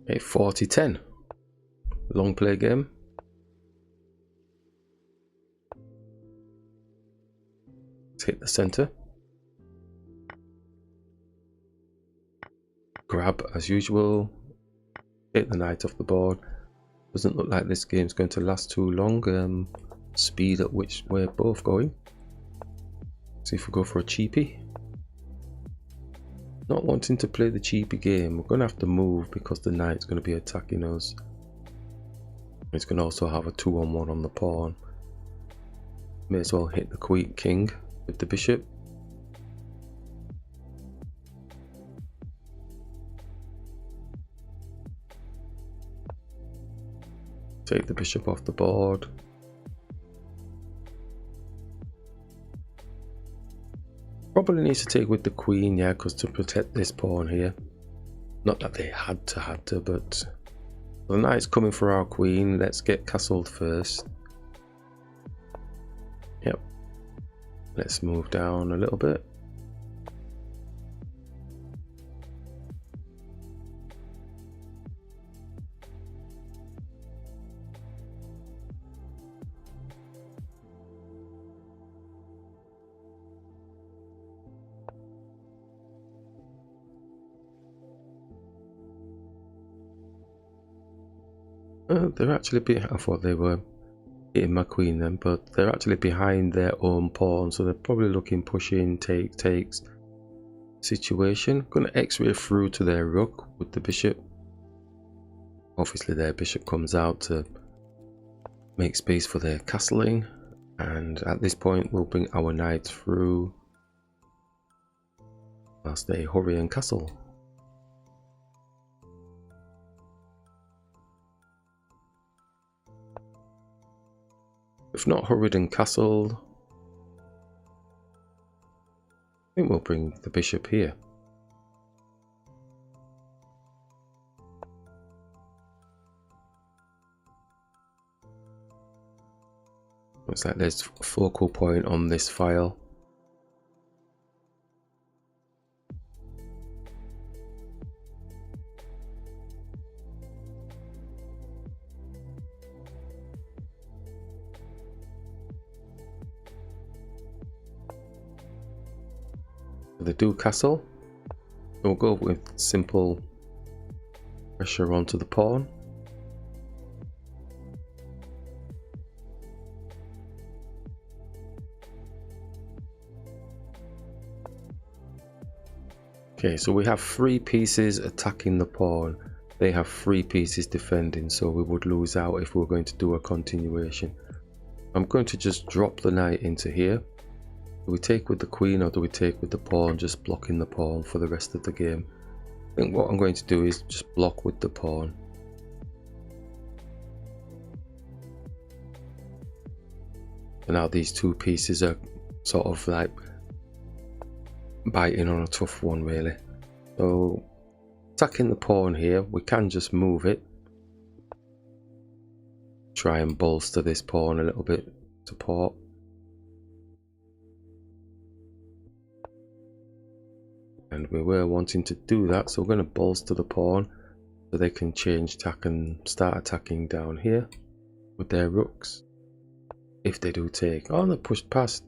Okay, 40-10. Long play game. Let's hit the center. Grab as usual. Hit the knight off the board. Doesn't look like this game's going to last too long. Speed at which we're both going. See if we go for a cheapie. Not wanting to play the cheapie game. We're going to have to move because the knight's going to be attacking us. It's going to also have a 2-on-1 on the pawn. May as well hit the queen king with the bishop. Take the bishop off the board. Probably needs to take with the queen, yeah, because to protect this pawn here. Not that they had to, but the knight's coming for our queen. Let's get castled first. Yep. Let's move down a little bit. They're actually I thought they were hitting my queen then, but they're actually behind their own pawn, so they're probably looking pushing, takes situation. Gonna x-ray through to their rook with the bishop. Obviously their bishop comes out to make space for their castling, and at this point we'll bring our knight through whilst they hurry and castle. If not hurried and castled, I think we'll bring the bishop here. Looks like there's a focal point on this file. They do castle. We'll go with simple pressure onto the pawn. Okay, so we have 3 pieces attacking the pawn. They have 3 pieces defending, so we would lose out if we were going to do a continuation. I'm going to just drop the knight into here. Do we take with the queen or do we take with the pawn, just blocking the pawn for the rest of the game? I think what I'm going to do is just block with the pawn. And now these 2 pieces are sort of like biting on a tough one really. So attacking the pawn here, we can just move it. Try and bolster this pawn a little bit, support. And we were wanting to do that, so we're going to bolster the pawn so they can change tack and start attacking down here with their rooks. If they do take, oh, they're pushed past.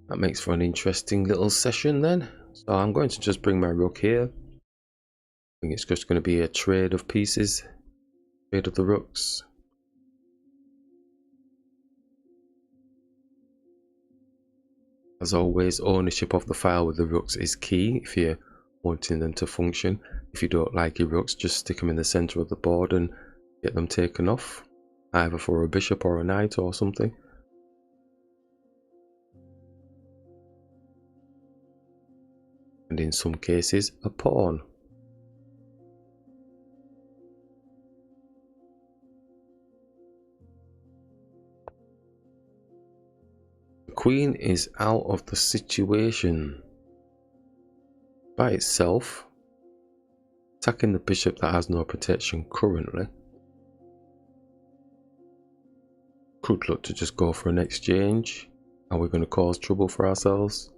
That makes for an interesting little session then. So I'm going to just bring my rook here. I think it's just going to be a trade of pieces, trade of the rooks. As always, ownership of the file with the rooks is key if you're wanting them to function. If you don't like your rooks, just stick them in the center of the board and get them taken off, either for a bishop or a knight or something. And in some cases, a pawn. Queen is out of the situation by itself, attacking the bishop that has no protection currently. Could look to just go for an exchange. Are we going to cause trouble for ourselves?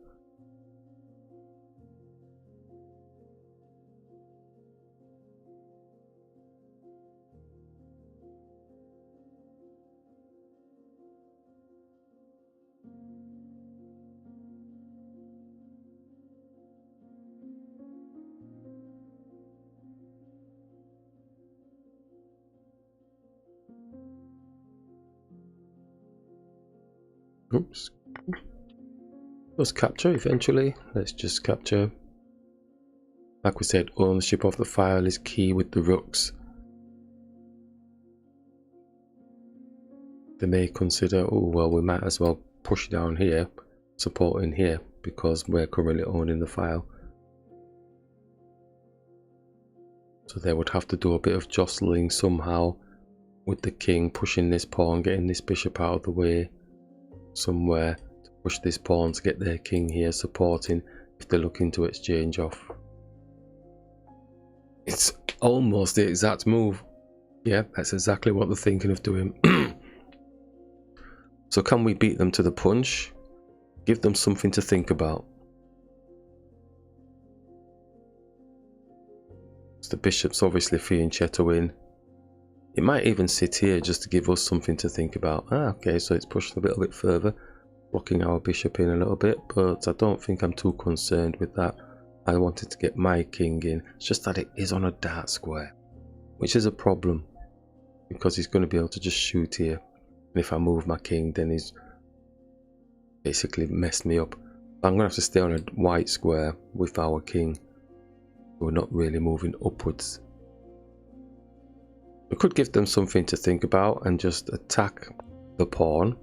Oops. Let's capture eventually. Let's just capture. Like we said, ownership of the file is key with the rooks. They may consider, oh well, we might as well push down here, support in here, because we're currently owning the file. So they would have to do a bit of jostling somehow with the king, pushing this pawn, getting this bishop out of the way somewhere to push this pawn to get their king here, supporting if they're looking to exchange off. It's almost the exact move. Yeah, that's exactly what they're thinking of doing. So can we beat them to the punch? Give them something to think about. So the bishop's obviously feeling Cheto in. It might even sit here just to give us something to think about. Ah, okay, so it's pushed a little bit further, blocking our bishop in a little bit, but I don't think I'm too concerned with that. I wanted to get my king in. It's just that it is on a dart square, which is a problem, because he's going to be able to just shoot here. And if I move my king, then he's basically messed me up. I'm going to have to stay on a white square with our king. We're not really moving upwards. We could give them something to think about and just attack the pawn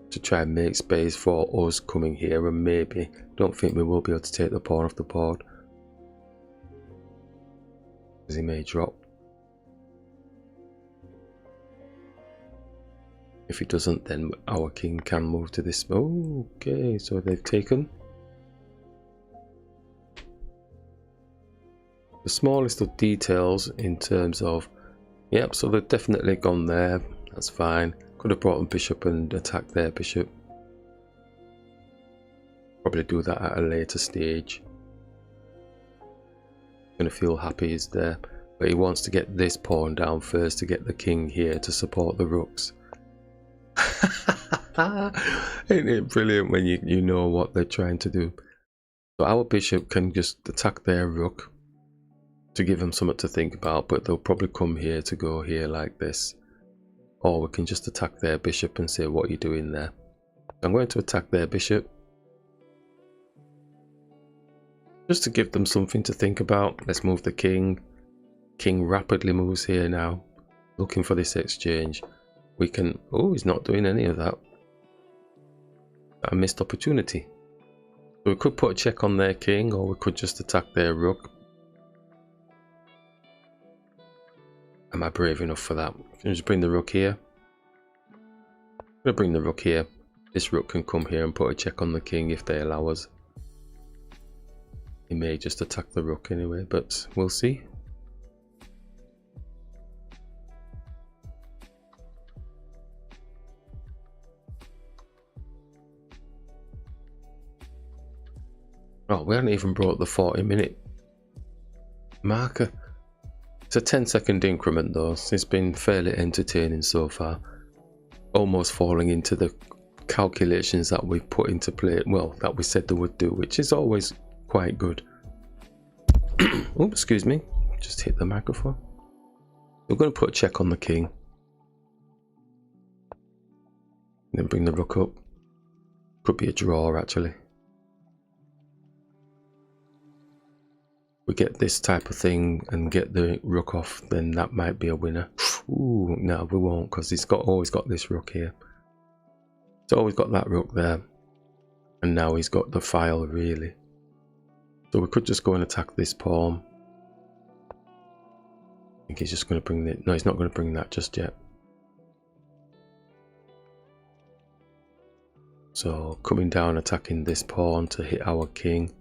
to try and make space for us coming here, and maybe, don't think we will be able to take the pawn off the board, because he may drop. If he doesn't, then our king can move to this. Oh, okay, so they've taken the smallest of details in terms of, yep, so they've definitely gone there. That's fine. Could have brought a bishop and attacked their bishop. Probably do that at a later stage. Gonna feel happy he's there, but he wants to get this pawn down first to get the king here to support the rooks. Ain't it brilliant when you know what they're trying to do? So our bishop can just attack their rook to give them something to think about, but they'll probably come here to go here like this. Or we can just attack their bishop and say, what are you doing there? I'm going to attack their bishop, just to give them something to think about. Let's move the king. King rapidly moves here now, looking for this exchange. We can, oh, he's not doing any of that. A missed opportunity. So we could put a check on their king, or we could just attack their rook. Am I brave enough for that? Can I just bring the rook here? I'm going to bring the rook here. This rook can come here and put a check on the king if they allow us. He may just attack the rook anyway, but we'll see. Oh, we haven't even brought the 40-minute marker. It's a 10-second increment though, so it's been fairly entertaining so far. Almost falling into the calculations that we've put into play, well, that we said they would do, which is always quite good. Oh, excuse me, just hit the microphone. We're going to put a check on the king. And then bring the rook up. Could be a draw actually. We get this type of thing and get the rook off, then that might be a winner. Ooh, no, we won't, because he's always got this rook here. He's always got that rook there, and now he's got the file really. So we could just go and attack this pawn. I think he's just going to bring it. No, he's not going to bring that just yet. So coming down, attacking this pawn to hit our king.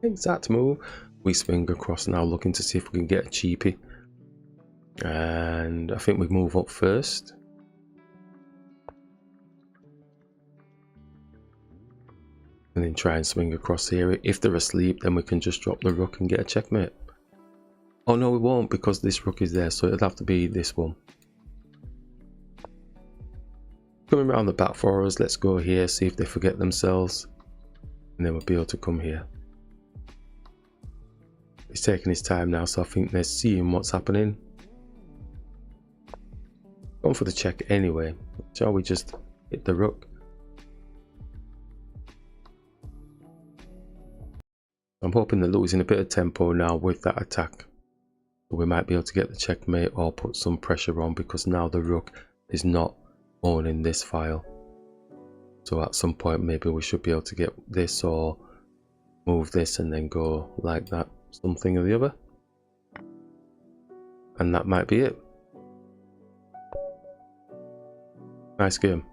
Exact move. We swing across now, looking to see if we can get a cheapie, and I think we move up first. And then try and swing across here. If they're asleep, then we can just drop the rook and get a checkmate. Oh no, we won't, because this rook is there, so it'll have to be this one. Coming around the back for us, let's go here, see if they forget themselves, and then we'll be able to come here. He's taking his time now, so I think they're seeing what's happening. Going for the check anyway. Shall we just hit the rook? I'm hoping they're losing a bit of tempo now with that attack. We might be able to get the checkmate or put some pressure on, because now the rook is not owning this file. So at some point maybe we should be able to get this or move this and then go like that, something or the other. And that might be it. Nice game.